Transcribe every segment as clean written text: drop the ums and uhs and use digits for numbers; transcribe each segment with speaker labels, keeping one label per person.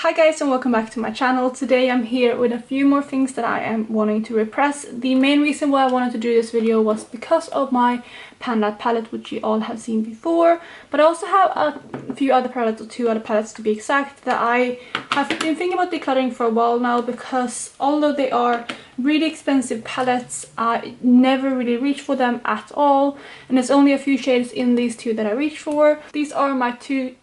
Speaker 1: Hi guys and welcome back to my channel. Today I'm here with a few more things that I am wanting to repress. The main reason why I wanted to do this video was because of my Panda palette, which you all have seen before. But I also have a few other palettes, or two other palettes to be exact, that I have been thinking about decluttering for a while now, because although they are really expensive palettes, I never really reach for them at all. And there's only a few shades in these two that I reach for. These are my two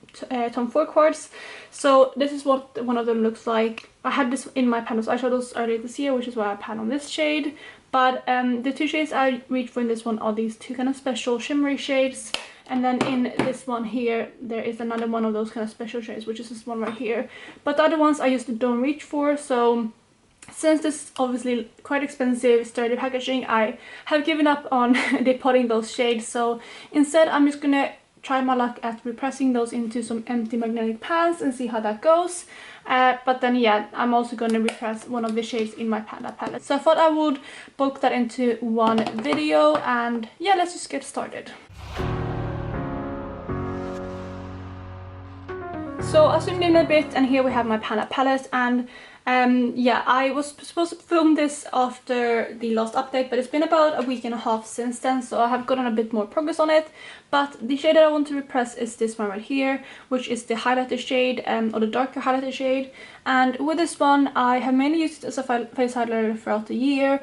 Speaker 1: Tom Ford cards. So this is what one of them looks like. I had this in my Panda's eyeshadows earlier this year, which is why I pan on this shade. But the two shades I reach for in this one are these two kind of special shimmery shades. And then in this one here, there is another one of those kind of special shades, which is this one right here. But the other ones I just don't reach for. So since this is obviously quite expensive, sturdy packaging, I have given up on depotting those shades. So instead I'm just gonna try my luck at repressing those into some empty magnetic pans and see how that goes. But then yeah, I'm also going to repress one of the shades in my Panda palette. So I thought I would bulk that into one video, and yeah, let's just get started. So I zoomed in a bit, and here we have my Panda palette, and yeah, I was supposed to film this after the last update, but it's been about a week and a half since then, so I have gotten a bit more progress on it. But the shade that I want to repress is this one right here, which is the highlighter shade, or the darker highlighter shade. And with this one, I have mainly used it as a face highlighter throughout the year,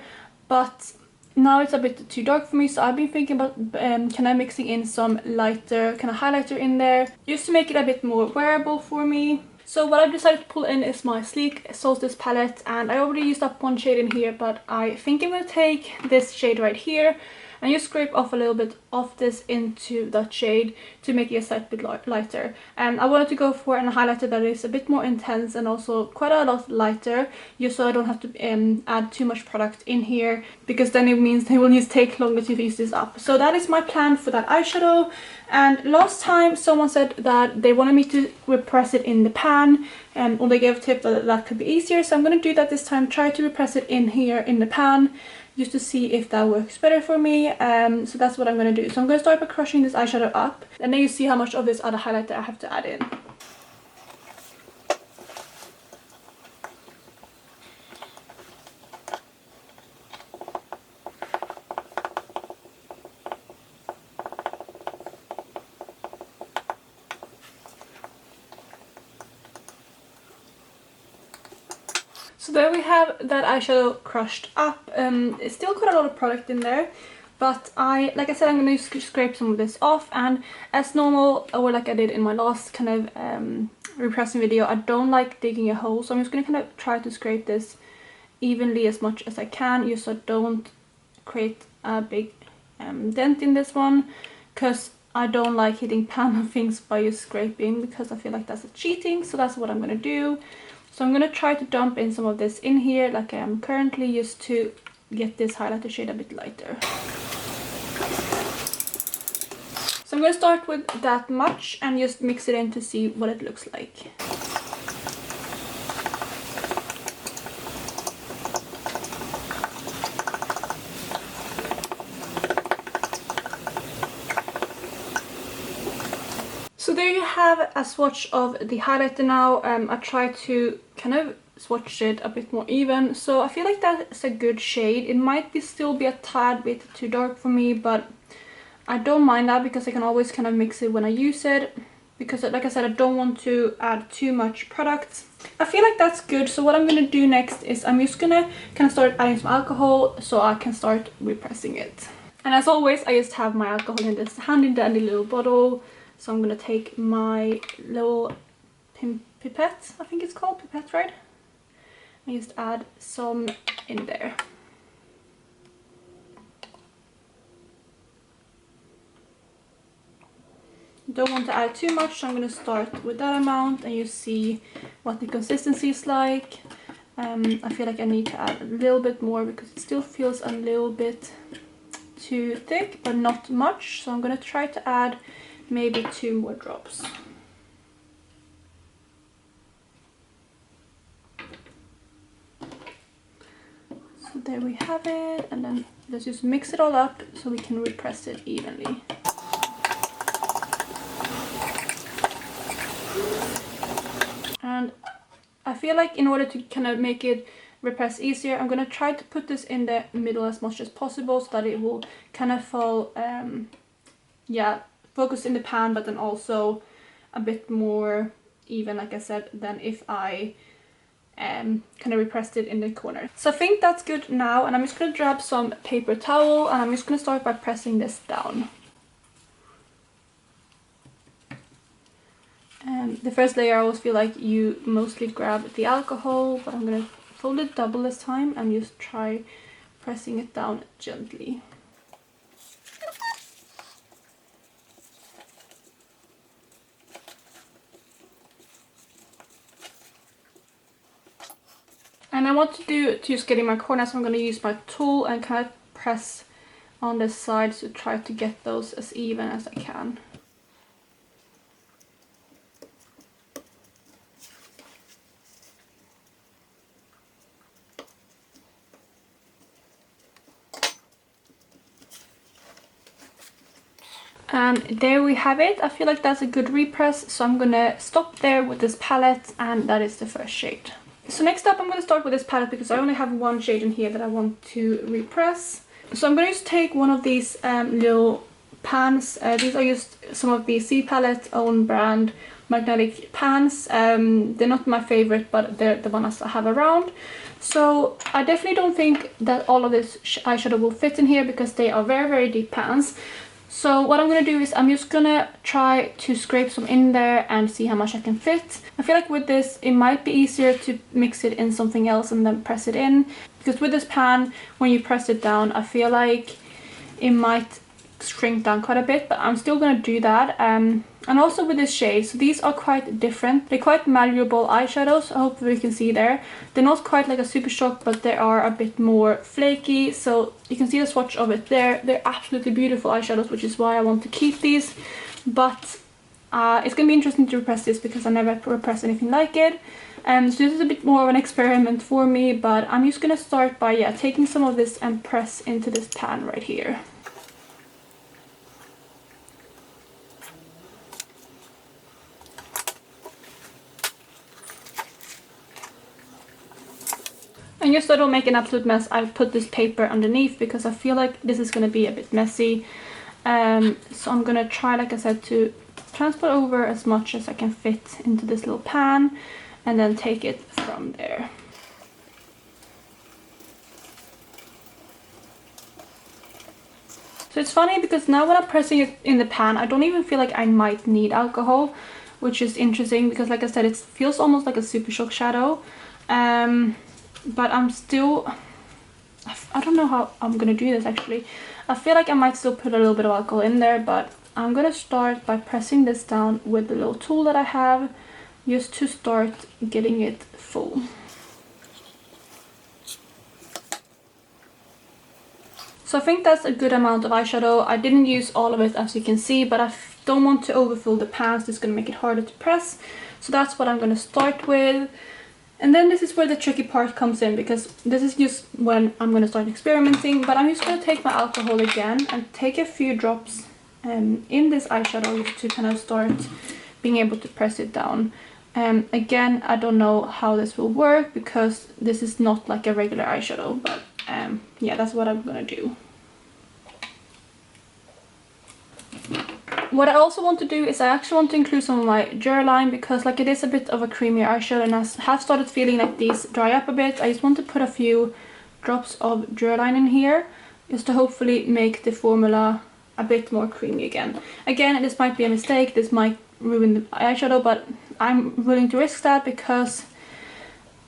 Speaker 1: but now it's a bit too dark for me, so I've been thinking about kind of mixing in some lighter kind of highlighter in there, just to make it a bit more wearable for me. So what I've decided to pull in is my Sleek Solstice palette, and I already used up one shade in here, but I think I'm going to take this shade right here and just scrape off a little bit of this into that shade to make it a slight bit lighter. And I wanted to go for a highlighter that is a bit more intense and also quite a lot lighter, just so I don't have to add too much product in here, because then it means it will just take longer to use this up. So that is my plan for that eyeshadow. And last time someone said that they wanted me to repress it in the pan, or they gave a tip that that could be easier, so I'm going to do that this time. Try to repress it in here in the pan, just to see if that works better for me. So that's what I'm going to do. So I'm going to start by crushing this eyeshadow up, and then you see how much of this other highlighter I have to add in. So there we have that eyeshadow crushed up. It's still quite a lot of product in there, but like I said, I'm going to scrape some of this off. And as normal, or like I did in my last kind of repressing video, I don't like digging a hole, so I'm just going to kind of try to scrape this evenly as much as I can, just so I don't create a big dent in this one, because I don't like hitting pan things by just scraping, because I feel like that's cheating. So that's what I'm going to do. So I'm going to try to dump in some of this in here like I am currently, just to get this highlighter shade a bit lighter. So I'm going to start with that much and just mix it in to see what it looks like. So there you have a swatch of the highlighter now. I tried to kind of swatch it a bit more even, so I feel like that's a good shade. It might still be a tad bit too dark for me, but I don't mind that, because I can always kind of mix it when I use it, because like I said, I don't want to add too much product. I feel like that's good. So what I'm going to do next is I'm just going to kind of start adding some alcohol so I can start repressing it. And as always, I just have my alcohol in this handy dandy little bottle. So I'm going to take my little pipette, I think it's called, pipette, right? And just add some in there. Don't want to add too much, so I'm going to start with that amount, and you see what the consistency is like. I feel like I need to add a little bit more, because it still feels a little bit too thick, but not much. So I'm going to try to add maybe 2 more drops. So there we have it, and then let's just mix it all up so we can repress it evenly. And feel like in order to kind of make it repress easier, I'm going to try to put this in the middle as much as possible so that it will kind of fall, yeah, focus in the pan, but then also a bit more even, like I said, than if I kind of repressed it in the corner. So I think that's good now, and I'm just going to grab some paper towel and I'm just going to start by pressing this down. The first layer I always feel like you mostly grab the alcohol, but I'm going to fold it double this time and just try pressing it down gently. And I want to just get in my corner, so I'm going to use my tool and kind of press on the sides to try to get those as even as I can. And there we have it. I feel like that's a good repress, so I'm gonna stop there with this palette, and that is the first shade. So next up I'm gonna start with this palette because I only have one shade in here that I want to repress. So I'm gonna just take one of these little pans. These are just some of the C Palette own brand magnetic pans. They're not my favorite, but they're the ones I have around. So I definitely don't think that all of this eyeshadow will fit in here because they are very, very deep pans. So what I'm going to do is I'm just going to try to scrape some in there and see how much I can fit. I feel like with this it might be easier to mix it in something else and then press it in. Because with this pan, when you press it down, I feel like it might shrink down quite a bit, but I'm still going to do that. And also with this shade, so these are quite different. They're quite malleable eyeshadows, hopefully you can see there. They're not quite like a Super Shock, but they are a bit more flaky, so you can see the swatch of it there. They're absolutely beautiful eyeshadows, which is why I want to keep these. But it's going to be interesting to repress this because I never repressed anything like it. So this is a bit more of an experiment for me, but I'm just going to start by taking some of this and press into this pan right here. And just so I don't make an absolute mess, I've put this paper underneath because I feel like this is going to be a bit messy. So I'm going to try, like I said, to transport over as much as I can fit into this little pan and then take it from there. So it's funny because now when I'm pressing it in the pan, I don't even feel like I might need alcohol, which is interesting because, like I said, it feels almost like a Super Shock shadow. But I'm still, I don't know how I'm gonna do this actually. I feel like I might still put a little bit of alcohol in there, but I'm gonna start by pressing this down with the little tool that I have just to start getting it full. So I think that's a good amount of eyeshadow. I didn't use all of it, as you can see, but I don't want to overfill the pans. It's gonna make it harder to press. So that's what I'm gonna start with. And then this is where the tricky part comes in, because this is just when I'm going to start experimenting. But I'm just going to take my alcohol again and take a few drops in this eyeshadow just to kind of start being able to press it down. Again, I don't know how this will work because this is not like a regular eyeshadow, but yeah, that's what I'm going to do. What I also want to do is I actually want to include some of my Duraline because like it is a bit of a creamier eyeshadow and I have started feeling like these dry up a bit. I just want to put a few drops of Duraline in here just to hopefully make the formula a bit more creamy again. Again, this might be a mistake, this might ruin the eyeshadow, but I'm willing to risk that because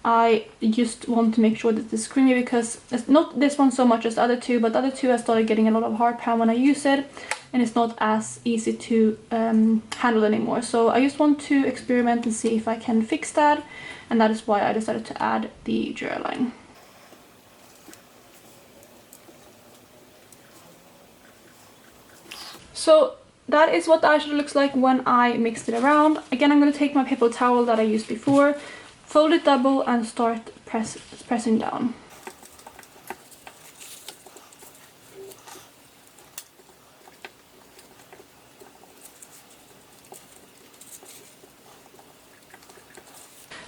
Speaker 1: I just want to make sure that this is creamy, because it's not this one so much as the other two, but the other two I started getting a lot of hard pan when I use it and it's not as easy to handle anymore. So I just want to experiment and see if I can fix that, and that is why I decided to add the Duraline. So that is what the eyeshadow looks like when I mixed it around. Again, I'm going to take my paper towel that I used before, fold it double and start pressing down.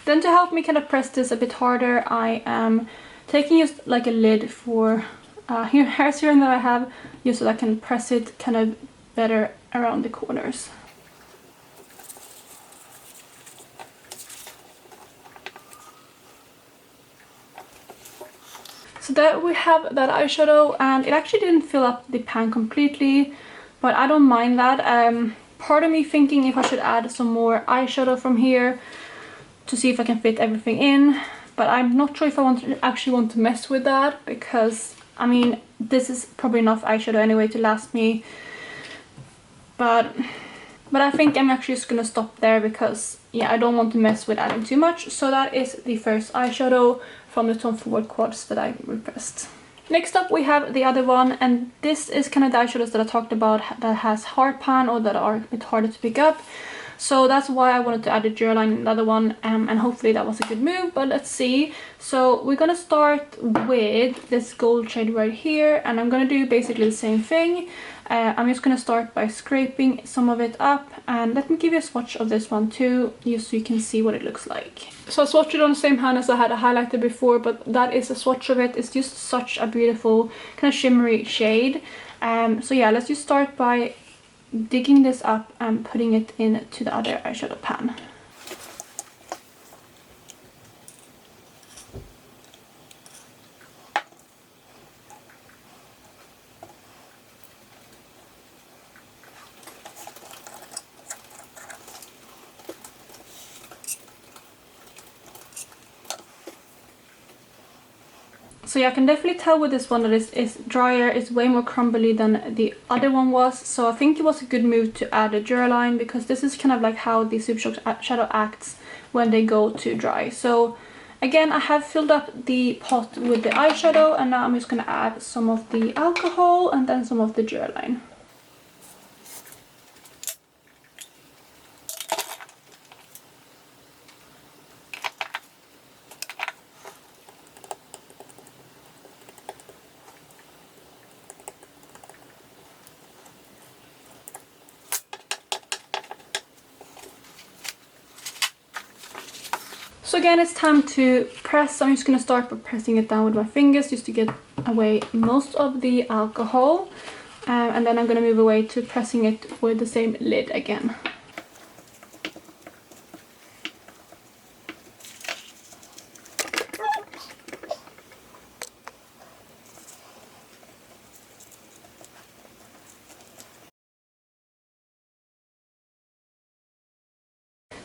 Speaker 1: Then to help me kind of press this a bit harder, I am taking just like a lid for hair serum that I have, just so that I can press it kind of better around the corners. So there we have that eyeshadow, and it actually didn't fill up the pan completely, but I don't mind that. Part of me thinking if I should add some more eyeshadow from here to see if I can fit everything in, but I'm not sure if I actually want to mess with that, because I mean this is probably enough eyeshadow anyway to last me. But I think I'm actually just gonna stop there, because yeah, I don't want to mess with adding too much. So that is the first eyeshadow from the Tom Ford quads that I repressed. Next up we have the other one, and this is kind of the eyeshadows that I talked about that has hard pan or that are a bit harder to pick up. So that's why I wanted to add a gel line in the other one, and hopefully that was a good move, but let's see. So we're gonna start with this gold shade right here, and I'm gonna do basically the same thing. I'm just gonna start by scraping some of it up, and let me give you a swatch of this one too, just so you can see what it looks like. So I swatched it on the same hand as I had a highlighter before, but that is a swatch of it. It's just such a beautiful kind of shimmery shade. So yeah, let's just start by digging this up and putting it into the other eyeshadow pan. So yeah, I can definitely tell with this one that it's drier, it's way more crumbly than the other one was. So I think it was a good move to add a gel line, because this is kind of like how the Super Shock shadow acts when they go to dry. So again, I have filled up the pot with the eyeshadow, and now I'm just going to add some of the alcohol and then some of the gel line. So again, it's time to press. I'm just going to start by pressing it down with my fingers just to get away most of the alcohol. And then I'm going to move away to pressing it with the same lid again.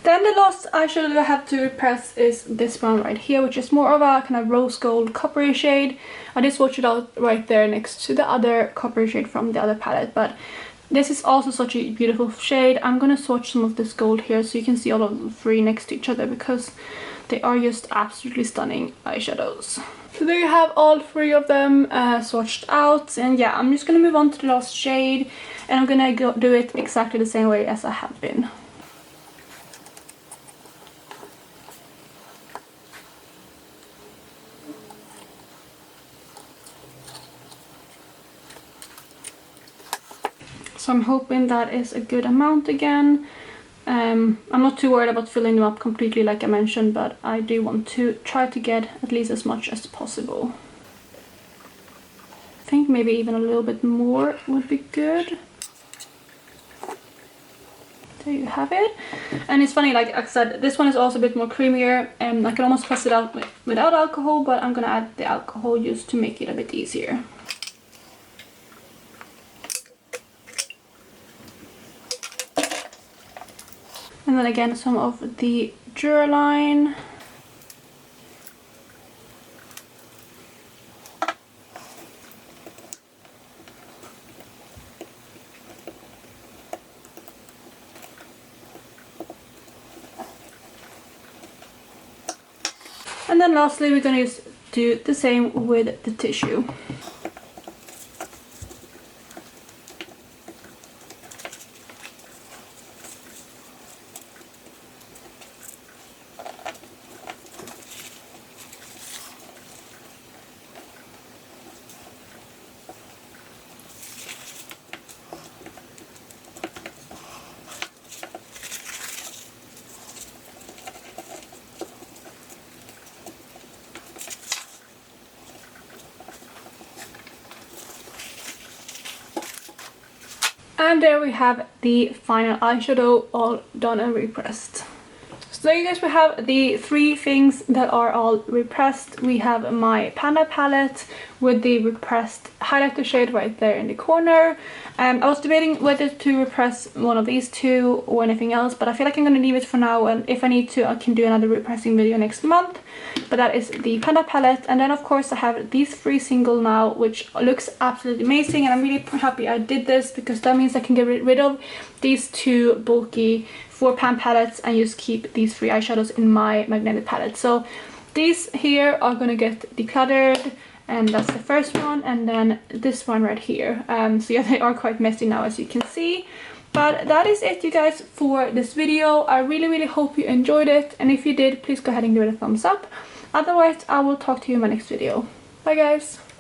Speaker 1: Then the last eyeshadow that I have to press is this one right here, which is more of a kind of rose gold coppery shade. I just swatched it out right there next to the other coppery shade from the other palette, but this is also such a beautiful shade. I'm gonna swatch some of this gold here so you can see all of the three next to each other, because they are just absolutely stunning eyeshadows. So there you have all three of them swatched out, and yeah, I'm just gonna move on to the last shade, and I'm gonna do it exactly the same way as I have been. So I'm hoping that is a good amount again. I'm not too worried about filling them up completely like I mentioned, but I do want to try to get at least as much as possible. I think maybe even a little bit more would be good. There you have it. And it's funny, like I said, this one is also a bit more creamier, and I can almost press it out without alcohol, but I'm gonna add the alcohol just to make it a bit easier. And then again, some of the Duraline. And then lastly, we're going to do the same with the tissue. And there we have the final eyeshadow all done and repressed. So there you guys, we have the 3 things that are all repressed. We have my Panda palette with the repressed highlighter shade right there in the corner. I was debating whether to repress one of these 2 or anything else, but I feel like I'm going to leave it for now, and if I need to I can do another repressing video next month. But that is the Panda palette, and then of course I have these 3 single now, which looks absolutely amazing, and I'm really happy I did this because that means I can get rid of these 2 bulky 4-pan palettes and just keep these 3 eyeshadows in my magnetic palette. So these here are gonna get decluttered, and that's the first one, and then this one right here. So yeah, they are quite messy now, as you can see. But that is it, you guys, for this video. I really hope you enjoyed it, and if you did, please go ahead and give it a thumbs up. Otherwise, I will talk to you in my next video. Bye guys!